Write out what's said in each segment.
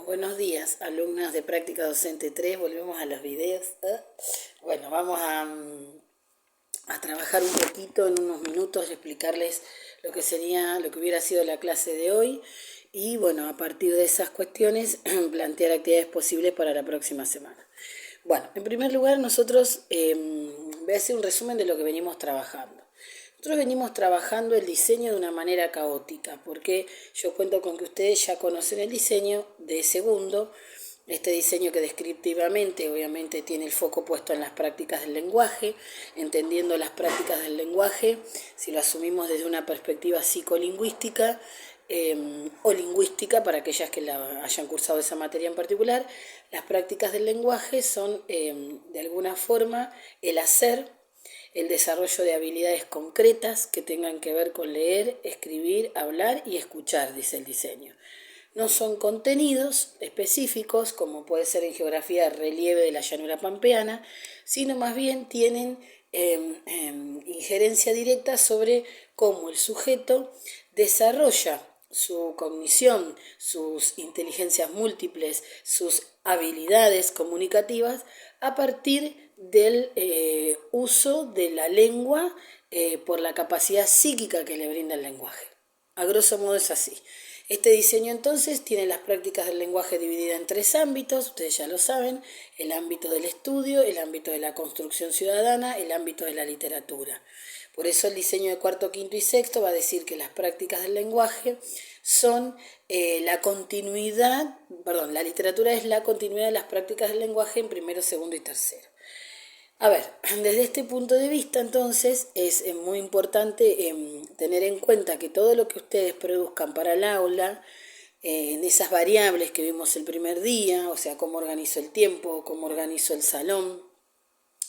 Buenos días, alumnas de Práctica Docente 3. Volvemos a los videos. Bueno, vamos a trabajar un poquito en unos minutos y explicarles lo que hubiera sido la clase de hoy. Y bueno, a partir de esas cuestiones, plantear actividades posibles para la próxima semana. Bueno, en primer lugar, nosotros voy a hacer un resumen de lo que venimos trabajando. Nosotros venimos trabajando el diseño de una manera caótica, porque yo cuento con que ustedes ya conocen el diseño de segundo, este diseño que descriptivamente obviamente tiene el foco puesto en las prácticas del lenguaje, entendiendo las prácticas del lenguaje, si lo asumimos desde una perspectiva psicolingüística o lingüística, para aquellas que hayan cursado esa materia en particular. Las prácticas del lenguaje son de alguna forma el hacer, el desarrollo de habilidades concretas que tengan que ver con leer, escribir, hablar y escuchar, dice el diseño. No son contenidos específicos, como puede ser en geografía relieve de la llanura pampeana, sino más bien tienen injerencia directa sobre cómo el sujeto desarrolla su cognición, sus inteligencias múltiples, sus habilidades comunicativas a partir del uso de la lengua por la capacidad psíquica que le brinda el lenguaje. A grosso modo es así. Este diseño entonces tiene las prácticas del lenguaje divididas en tres ámbitos, ustedes ya lo saben: el ámbito del estudio, el ámbito de la construcción ciudadana, el ámbito de la literatura. Por eso el diseño de cuarto, quinto y sexto va a decir que las prácticas del lenguaje son la literatura es la continuidad de las prácticas del lenguaje en primero, segundo y tercero. A ver, desde este punto de vista, entonces, es muy importante tener en cuenta que todo lo que ustedes produzcan para el aula, en esas variables que vimos el primer día, o sea, cómo organizo el tiempo, cómo organizo el salón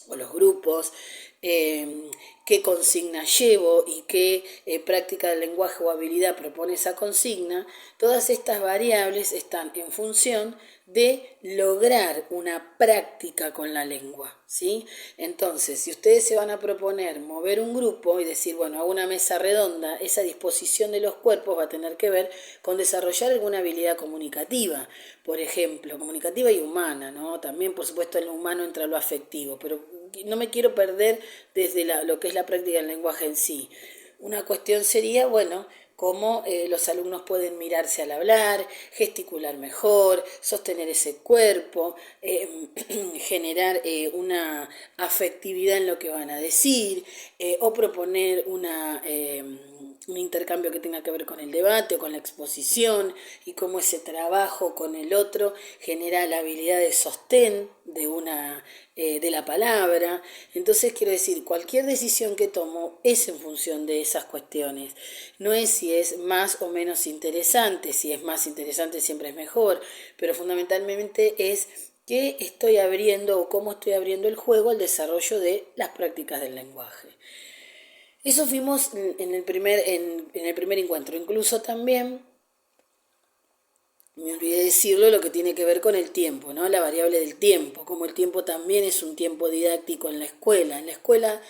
o los grupos, qué consigna llevo y qué práctica del lenguaje o habilidad propone esa consigna, todas estas variables están en función de lograr una práctica con la lengua, ¿sí? Entonces, si ustedes se van a proponer mover un grupo y decir, bueno, hago una mesa redonda, esa disposición de los cuerpos va a tener que ver con desarrollar alguna habilidad comunicativa, por ejemplo, comunicativa y humana, ¿no? También, por supuesto, en lo humano entra lo afectivo, pero no me quiero perder desde lo que es la práctica del lenguaje en sí. Una cuestión sería, bueno, cómo los alumnos pueden mirarse al hablar, gesticular mejor, sostener ese cuerpo, generar una afectividad en lo que van a decir, o proponer un intercambio que tenga que ver con el debate o con la exposición, y cómo ese trabajo con el otro genera la habilidad de sostén de la palabra. Entonces, quiero decir, cualquier decisión que tomo es en función de esas cuestiones. No es si es más o menos interesante, si es más interesante siempre es mejor, pero fundamentalmente es qué estoy abriendo o cómo estoy abriendo el juego al desarrollo de las prácticas del lenguaje. Eso fuimos en el primer encuentro. Incluso también, me olvidé decirlo, lo que tiene que ver con el tiempo, ¿no? La variable del tiempo, como el tiempo también es un tiempo didáctico en la escuela. En la escuela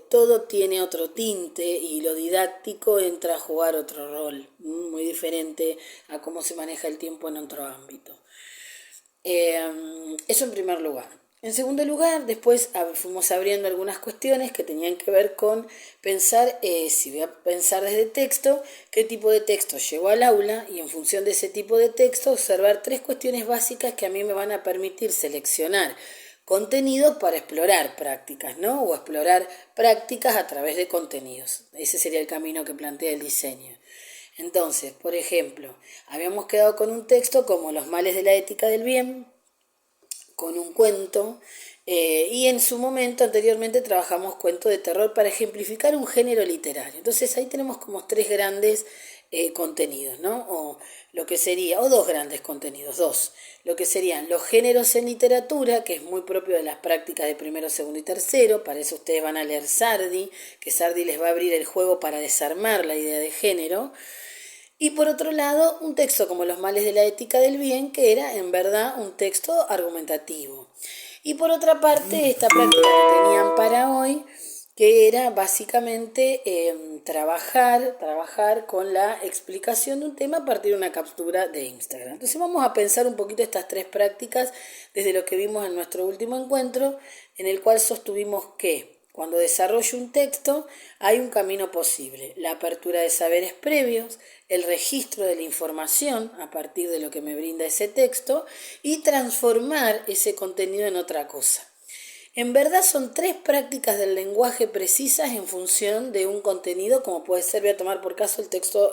todo tiene otro tinte y lo didáctico entra a jugar otro rol, muy diferente a cómo se maneja el tiempo en otro ámbito. Eso en primer lugar. En segundo lugar, después fuimos abriendo algunas cuestiones que tenían que ver con pensar, si voy a pensar desde texto, qué tipo de texto llevo al aula, y en función de ese tipo de texto observar tres cuestiones básicas que a mí me van a permitir seleccionar contenidos para explorar prácticas, ¿no? O explorar prácticas a través de contenidos. Ese sería el camino que plantea el diseño. Entonces, por ejemplo, habíamos quedado con un texto como Los males de la ética del bien, con un cuento, y en su momento anteriormente trabajamos cuento de terror para ejemplificar un género literario. Entonces ahí tenemos como tres grandes contenidos, ¿no? O dos grandes contenidos, lo que serían los géneros en literatura, que es muy propio de las prácticas de primero, segundo y tercero. Para eso ustedes van a leer Sardi, que Sardi les va a abrir el juego para desarmar la idea de género. Y por otro lado, un texto como Los males de la ética del bien, que era en verdad un texto argumentativo. Y por otra parte, esta práctica que tenían para hoy que era básicamente trabajar con la explicación de un tema a partir de una captura de Instagram. Entonces vamos a pensar un poquito estas tres prácticas desde lo que vimos en nuestro último encuentro, en el cual sostuvimos que cuando desarrollo un texto hay un camino posible: la apertura de saberes previos, el registro de la información a partir de lo que me brinda ese texto y transformar ese contenido en otra cosa. En verdad son tres prácticas del lenguaje precisas en función de un contenido, como puede ser, voy a tomar por caso el texto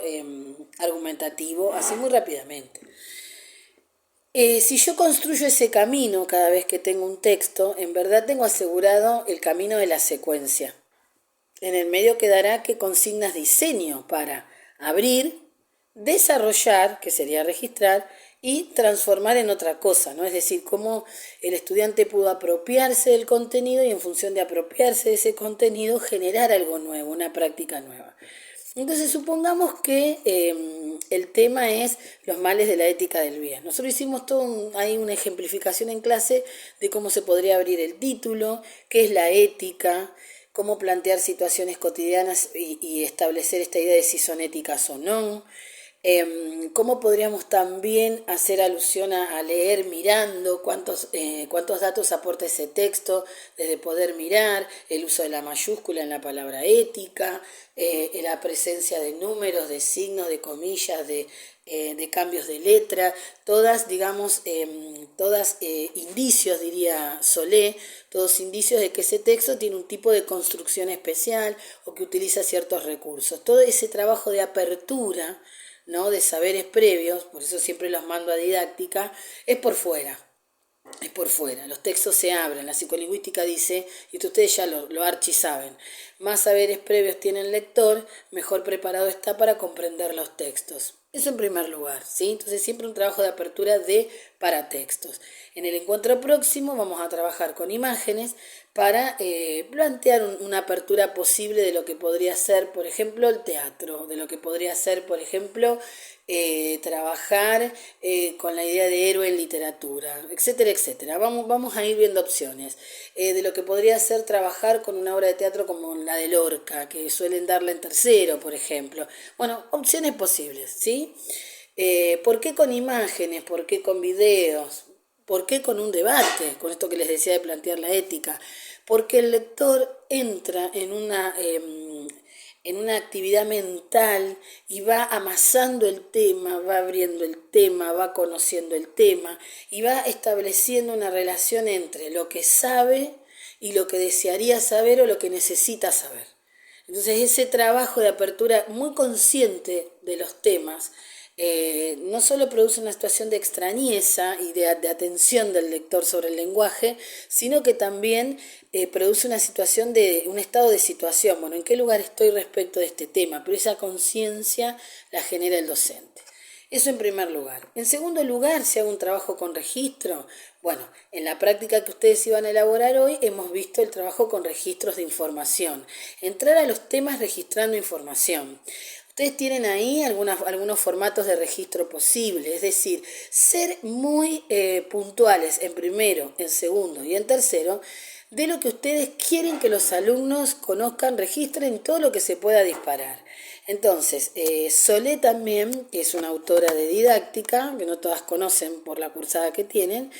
argumentativo, así muy rápidamente. Si yo construyo ese camino cada vez que tengo un texto, en verdad tengo asegurado el camino de la secuencia. En el medio quedará qué consignas diseño para abrir, desarrollar, que sería registrar, y transformar en otra cosa, ¿no? Es decir, cómo el estudiante pudo apropiarse del contenido y en función de apropiarse de ese contenido generar algo nuevo, una práctica nueva. Entonces supongamos que el tema es los males de la ética del bien. Nosotros hicimos hay una ejemplificación en clase de cómo se podría abrir el título, qué es la ética, cómo plantear situaciones cotidianas y establecer esta idea de si son éticas o no. ¿Cómo podríamos también hacer alusión a leer mirando? ¿Cuántos datos aporta ese texto desde poder mirar? El uso de la mayúscula en la palabra ética, la presencia de números, de signos, de comillas, de cambios de letra, todas, digamos, indicios, diría Solé, todos indicios de que ese texto tiene un tipo de construcción especial o que utiliza ciertos recursos. Todo ese trabajo de apertura, ¿no?, de saberes previos, por eso siempre los mando a didáctica, es por fuera. Los textos se abren, la psicolingüística dice, y ustedes ya lo archi saben, más saberes previos tiene el lector, mejor preparado está para comprender los textos. Eso en primer lugar, ¿sí? Entonces siempre un trabajo de apertura de paratextos. En el encuentro próximo vamos a trabajar con imágenes para plantear una apertura posible de lo que podría ser, por ejemplo, el teatro, de lo que podría ser, por ejemplo, trabajar con la idea de héroe en literatura, etcétera, etcétera. Vamos a ir viendo opciones. De lo que podría ser trabajar con una obra de teatro como la de Lorca, que suelen darla en tercero, por ejemplo. Bueno, opciones posibles, ¿sí? ¿Por qué con imágenes? ¿Por qué con videos? ¿Por qué con un debate? Con esto que les decía de plantear la ética. Porque el lector entra en una actividad mental y va amasando el tema, va abriendo el tema, va conociendo el tema y va estableciendo una relación entre lo que sabe y lo que desearía saber o lo que necesita saber. Entonces ese trabajo de apertura muy consciente de los temas no solo produce una situación de extrañeza y de atención del lector sobre el lenguaje, sino que también produce una situación un estado de situación. Bueno, ¿en qué lugar estoy respecto de este tema? Pero esa conciencia la genera el docente. Eso en primer lugar. En segundo lugar, si hago un trabajo con registro, bueno, en la práctica que ustedes iban a elaborar hoy hemos visto el trabajo con registros de información. Entrar a los temas registrando información. Ustedes tienen ahí algunos formatos de registro posible, es decir, ser muy puntuales en primero, en segundo y en tercero de lo que ustedes quieren que los alumnos conozcan, registren todo lo que se pueda disparar. Entonces, Solé también, que es una autora de didáctica, que no todas conocen por la cursada que tienen,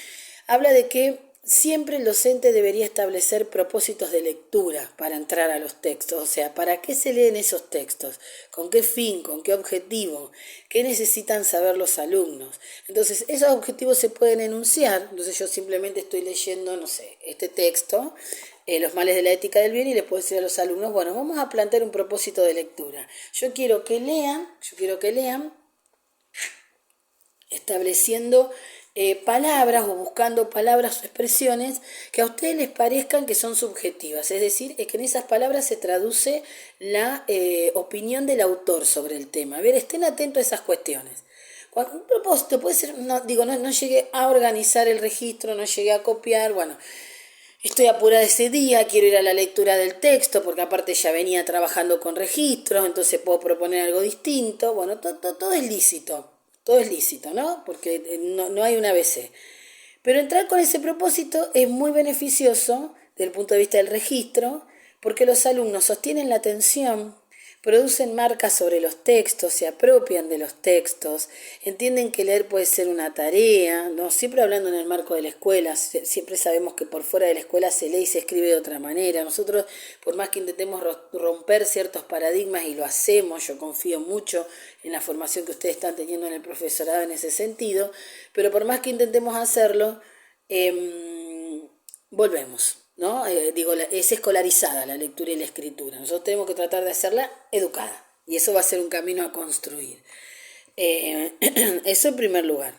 habla de que siempre el docente debería establecer propósitos de lectura para entrar a los textos, o sea, ¿para qué se leen esos textos? ¿Con qué fin? ¿Con qué objetivo? ¿Qué necesitan saber los alumnos? Entonces, esos objetivos se pueden enunciar, entonces yo simplemente estoy leyendo, no sé, este texto, los males de la ética del bien, y les puedo decir a los alumnos, bueno, vamos a plantear un propósito de lectura. Yo quiero que lean estableciendo palabras o buscando palabras o expresiones que a ustedes les parezcan que son subjetivas, es decir, es que en esas palabras se traduce la opinión del autor sobre el tema. A ver, estén atentos a esas cuestiones. Un propósito puede ser, no llegué a organizar el registro, no llegué a copiar, bueno, estoy apurada ese día, quiero ir a la lectura del texto, porque aparte ya venía trabajando con registros, entonces puedo proponer algo distinto. Bueno, todo es lícito. Todo es lícito, ¿no? Porque no hay un ABC. Pero entrar con ese propósito es muy beneficioso desde el punto de vista del registro, porque los alumnos sostienen la atención, producen marcas sobre los textos, se apropian de los textos, entienden que leer puede ser una tarea, ¿no? Siempre hablando en el marco de la escuela, siempre sabemos que por fuera de la escuela se lee y se escribe de otra manera. Nosotros, por más que intentemos romper ciertos paradigmas, y lo hacemos, yo confío mucho en la formación que ustedes están teniendo en el profesorado en ese sentido, pero por más que intentemos hacerlo, volvemos, ¿no? Es escolarizada la lectura y la escritura. Nosotros tenemos que tratar de hacerla educada. Y eso va a ser un camino a construir. Eso en primer lugar.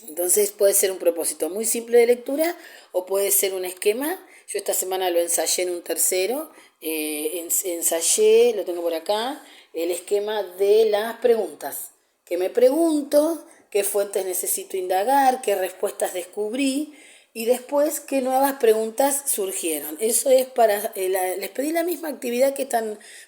Entonces puede ser un propósito muy simple de lectura o puede ser un esquema. Yo esta semana lo ensayé en un tercero. Ensayé, lo tengo por acá, el esquema de las preguntas. ¿Qué me pregunto? ¿Qué fuentes necesito indagar? ¿Qué respuestas descubrí? Y después, ¿qué nuevas preguntas surgieron? Eso es para... les pedí la misma actividad que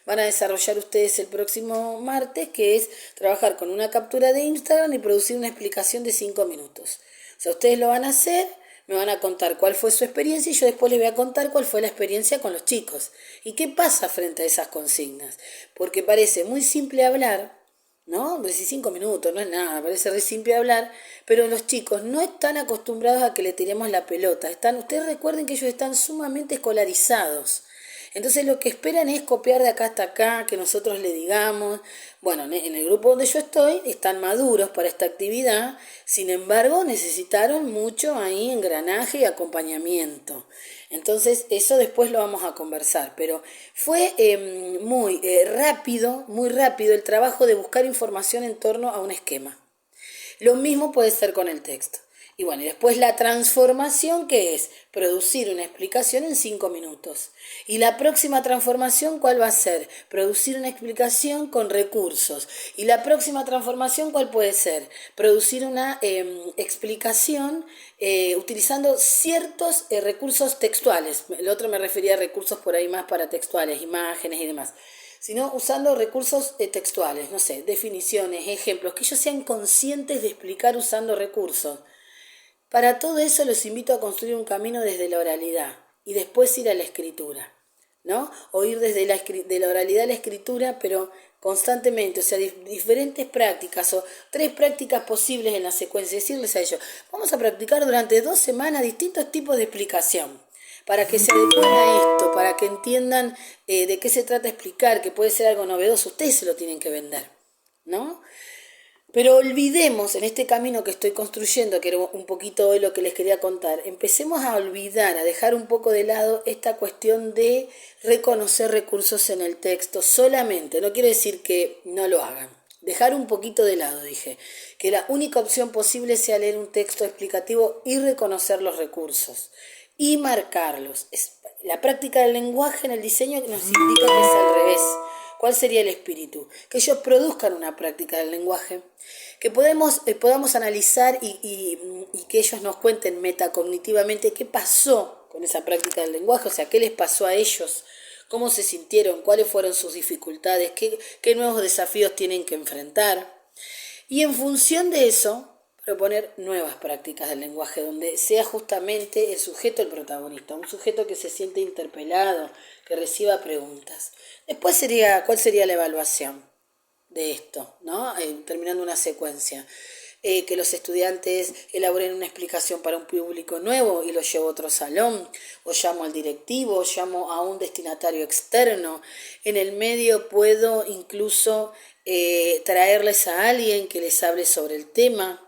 van a desarrollar ustedes el próximo martes, que es trabajar con una captura de Instagram y producir una explicación de 5 minutos. O sea, ustedes lo van a hacer, me van a contar cuál fue su experiencia y yo después les voy a contar cuál fue la experiencia con los chicos. ¿Y qué pasa frente a esas consignas? Porque parece muy simple hablar, ¿no? 5 minutos, no es nada, parece re simple hablar, pero los chicos no están acostumbrados a que le tiremos la pelota. Ustedes recuerden que ellos están sumamente escolarizados. Entonces lo que esperan es copiar de acá hasta acá, que nosotros le digamos. Bueno, en el grupo donde yo estoy están maduros para esta actividad, sin embargo necesitaron mucho ahí engranaje y acompañamiento. Entonces eso después lo vamos a conversar, pero fue muy rápido el trabajo de buscar información en torno a un esquema. Lo mismo puede ser con el texto. Y bueno, y después la transformación, que es producir una explicación en 5 minutos. Y la próxima transformación, ¿cuál va a ser? Producir una explicación con recursos. Y la próxima transformación, ¿cuál puede ser? Producir una explicación utilizando ciertos recursos textuales. El otro me refería a recursos por ahí más paratextuales, imágenes y demás, sino usando recursos textuales, no sé, definiciones, ejemplos, que ellos sean conscientes de explicar usando recursos. Para todo eso los invito a construir un camino desde la oralidad y después ir a la escritura, ¿no? O ir desde de la oralidad a la escritura, pero constantemente, o sea, diferentes prácticas o 3 prácticas posibles en la secuencia. Decirles a ellos, vamos a practicar durante 2 semanas distintos tipos de explicación, para que se adecuen a esto, para que entiendan de qué se trata explicar, que puede ser algo novedoso. Ustedes se lo tienen que vender, ¿no? Pero olvidemos, en este camino que estoy construyendo, que era un poquito hoy lo que les quería contar, empecemos a olvidar, a dejar un poco de lado esta cuestión de reconocer recursos en el texto solamente. No quiero decir que no lo hagan. Dejar un poquito de lado, dije, que la única opción posible sea leer un texto explicativo y reconocer los recursos y marcarlos. La práctica del lenguaje en el diseño nos indica que es al revés. ¿Cuál sería el espíritu? Que ellos produzcan una práctica del lenguaje, que podamos analizar y que ellos nos cuenten metacognitivamente qué pasó con esa práctica del lenguaje, o sea, qué les pasó a ellos, cómo se sintieron, cuáles fueron sus dificultades, qué nuevos desafíos tienen que enfrentar. Y en función de eso, proponer nuevas prácticas del lenguaje donde sea justamente el sujeto el protagonista, un sujeto que se siente interpelado, que reciba preguntas. Después ¿cuál sería la evaluación de esto, ¿no? Terminando una secuencia. Que los estudiantes elaboren una explicación para un público nuevo y lo llevo a otro salón, o llamo al directivo, o llamo a un destinatario externo. En el medio puedo incluso traerles a alguien que les hable sobre el tema.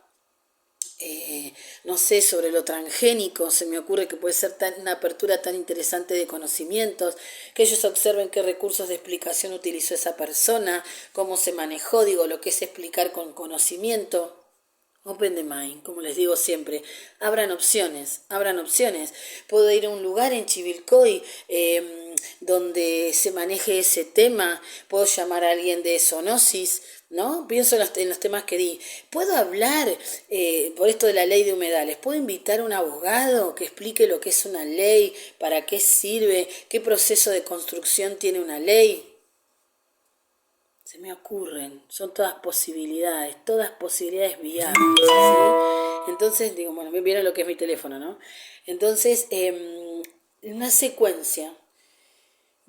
No sé, sobre lo transgénico, se me ocurre que puede ser una apertura tan interesante de conocimientos, que ellos observen qué recursos de explicación utilizó esa persona, cómo se manejó, lo que es explicar con conocimiento. Open the mind, como les digo siempre, abran opciones. Puedo ir a un lugar en Chivilcoy donde se maneje ese tema, puedo llamar a alguien de zoonosis, ¿no? Pienso en los temas que di. Puedo hablar por esto de la ley de humedales, puedo invitar a un abogado que explique lo que es una ley, para qué sirve, qué proceso de construcción tiene una ley. Se me ocurren, son todas posibilidades viables, ¿sí? Entonces, bueno, vieron lo que es mi teléfono, ¿no? Entonces, una secuencia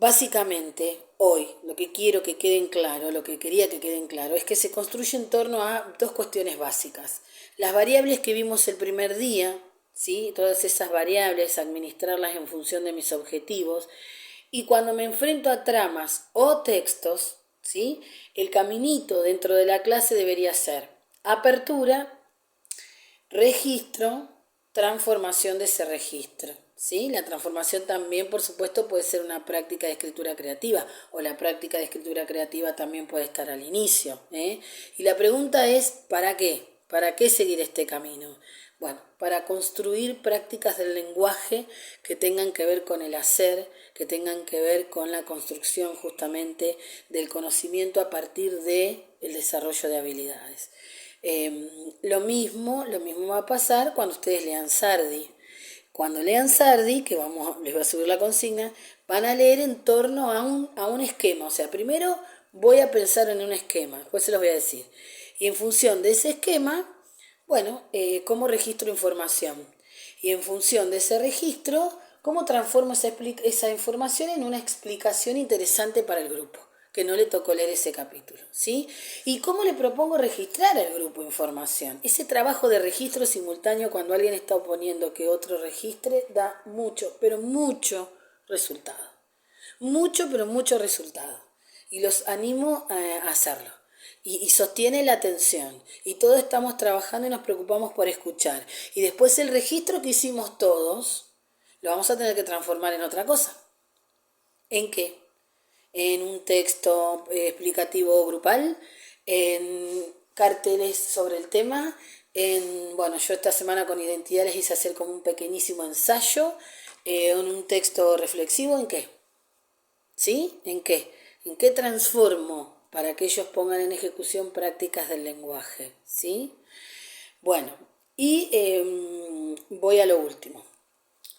Básicamente, hoy lo que quiero que queden claro, lo que quería que queden claro, es que se construye en torno a dos cuestiones básicas. Las variables que vimos el primer día, ¿sí? Todas esas variables, administrarlas en función de mis objetivos. Y cuando me enfrento a tramas o textos, ¿sí? El caminito dentro de la clase debería ser apertura, registro, transformación de ese registro. ¿Sí? La transformación también, por supuesto, puede ser una práctica de escritura creativa, o la práctica de escritura creativa también puede estar al inicio. Y la pregunta es, ¿para qué? ¿Para qué seguir este camino? Bueno, para construir prácticas del lenguaje que tengan que ver con el hacer, que tengan que ver con la construcción justamente del conocimiento a partir del desarrollo de habilidades. Lo mismo va a pasar cuando ustedes lean Sardi. Cuando lean Sardi, que les voy a subir la consigna, van a leer en torno a un esquema. O sea, primero voy a pensar en un esquema, después se los voy a decir. Y en función de ese esquema, bueno, cómo registro información. Y en función de ese registro, cómo transformo esa información en una explicación interesante para el grupo, que no le tocó leer ese capítulo, ¿sí? Y cómo le propongo registrar al grupo información. Ese trabajo de registro simultáneo, cuando alguien está oponiendo que otro registre, da mucho, pero mucho resultado. Mucho, pero mucho resultado. Y los animo a hacerlo. Y sostiene la atención. Y todos estamos trabajando y nos preocupamos por escuchar. Y después el registro que hicimos todos, lo vamos a tener que transformar en otra cosa. ¿En qué? En un texto explicativo grupal, en carteles sobre el tema, bueno, yo esta semana con identidad les hice hacer como un pequeñísimo ensayo, en un texto reflexivo, ¿en qué? ¿Sí? ¿En qué? ¿En qué transformo para que ellos pongan en ejecución prácticas del lenguaje? ¿Sí? Bueno, y voy a lo último.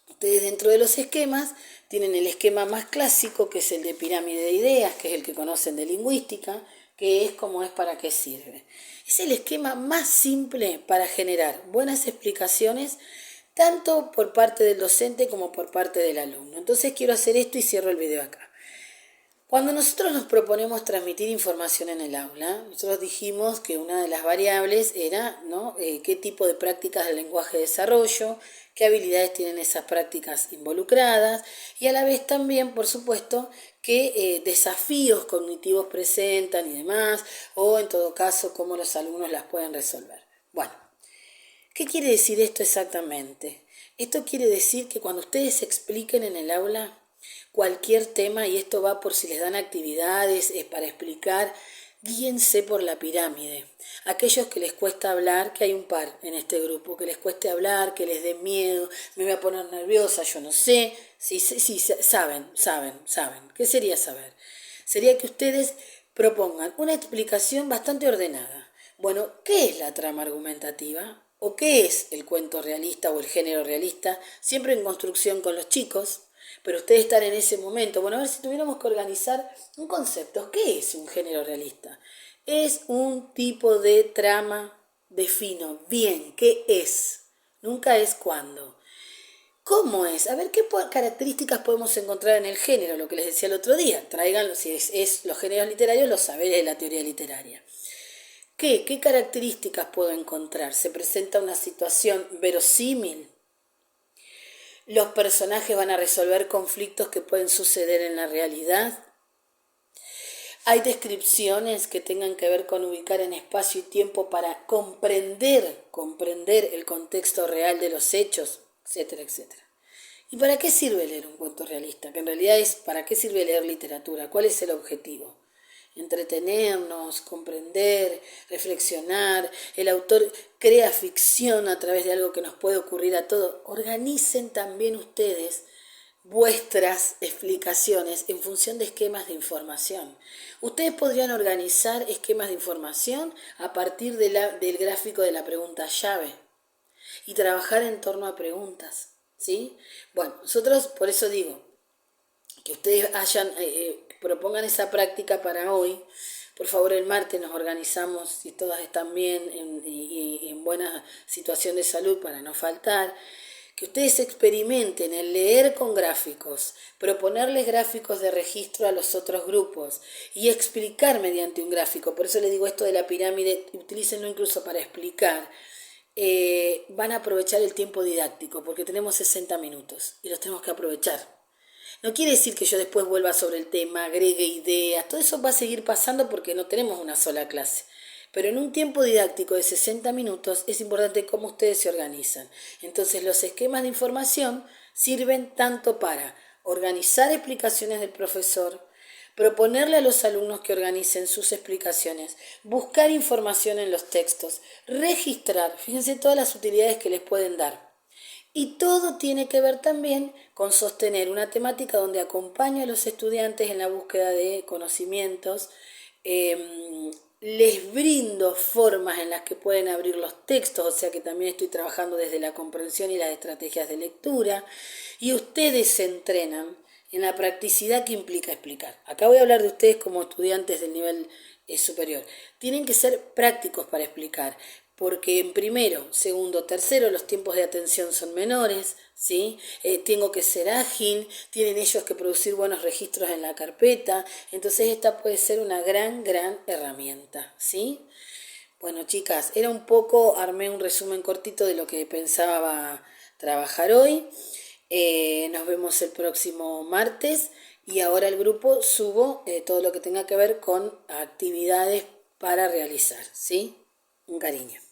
Ustedes dentro de los esquemas tienen el esquema más clásico, que es el de pirámide de ideas, que es el que conocen de lingüística, que es como es para qué sirve. Es el esquema más simple para generar buenas explicaciones, tanto por parte del docente como por parte del alumno. Entonces quiero hacer esto y cierro el video acá. Cuando nosotros nos proponemos transmitir información en el aula, nosotros dijimos que una de las variables era, ¿no?, qué tipo de prácticas del lenguaje desarrollo, qué habilidades tienen esas prácticas involucradas y a la vez también, por supuesto, qué desafíos cognitivos presentan y demás, o en todo caso, cómo los alumnos las pueden resolver. Bueno, ¿qué quiere decir esto exactamente? Esto quiere decir que cuando ustedes expliquen en el aula cualquier tema, y esto va por si les dan actividades, es para explicar, guíense por la pirámide. Aquellos que les cuesta hablar, que hay un par en este grupo, que les cueste hablar, que les dé miedo, me voy a poner nerviosa, yo no sé, sí, saben. ¿Qué sería saber? Sería que ustedes propongan una explicación bastante ordenada. Bueno, ¿qué es la trama argumentativa? ¿O qué es el cuento realista o el género realista? Siempre en construcción con los chicos. Pero ustedes están en ese momento. Bueno, a ver si tuviéramos que organizar un concepto. ¿Qué es un género realista? Es un tipo de trama, defino bien, ¿qué es? Nunca es cuándo. ¿Cómo es? A ver, ¿qué características podemos encontrar en el género? Lo que les decía el otro día. Tráiganlo, si es los géneros literarios, los saberes de la teoría literaria. ¿Qué características puedo encontrar? ¿Se presenta una situación verosímil? ¿Los personajes van a resolver conflictos que pueden suceder en la realidad? ¿Hay descripciones que tengan que ver con ubicar en espacio y tiempo para comprender el contexto real de los hechos, etcétera, etcétera? ¿Y para qué sirve leer un cuento realista? Que en realidad es ¿para qué sirve leer literatura? ¿Cuál es el objetivo? Entretenernos, comprender, reflexionar. El autor crea ficción a través de algo que nos puede ocurrir a todos. Organicen también ustedes vuestras explicaciones en función de esquemas de información. Ustedes podrían organizar esquemas de información a partir del gráfico de la pregunta llave y trabajar en torno a preguntas, ¿sí? Bueno, nosotros por eso digo que ustedes propongan esa práctica para hoy. Por favor, el martes nos organizamos, si todas están bien y en buena situación de salud, para no faltar. que ustedes experimenten el leer con gráficos, proponerles gráficos de registro a los otros grupos y explicar mediante un gráfico. Por eso les digo esto de la pirámide, utilícenlo incluso para explicar. Van a aprovechar el tiempo didáctico porque tenemos 60 minutos y los tenemos que aprovechar. No quiere decir que yo después vuelva sobre el tema, agregue ideas, todo eso va a seguir pasando porque no tenemos una sola clase. Pero en un tiempo didáctico de 60 minutos es importante cómo ustedes se organizan. Entonces los esquemas de información sirven tanto para organizar explicaciones del profesor, proponerle a los alumnos que organicen sus explicaciones, buscar información en los textos, registrar, fíjense todas las utilidades que les pueden dar. Y todo tiene que ver también con sostener una temática donde acompaño a los estudiantes en la búsqueda de conocimientos, les brindo formas en las que pueden abrir los textos, o sea que también estoy trabajando desde la comprensión y las estrategias de lectura, y ustedes se entrenan en la practicidad que implica explicar. Acá voy a hablar de ustedes como estudiantes del nivel superior. Tienen que ser prácticos para explicar, porque en primero, segundo, tercero los tiempos de atención son menores, ¿sí? Tengo que ser ágil, tienen ellos que producir buenos registros en la carpeta, entonces esta puede ser una gran herramienta, ¿sí? Bueno, chicas, armé un resumen cortito de lo que pensaba trabajar hoy. Nos vemos el próximo martes y ahora al grupo subo todo lo que tenga que ver con actividades para realizar, ¿sí? Un cariño.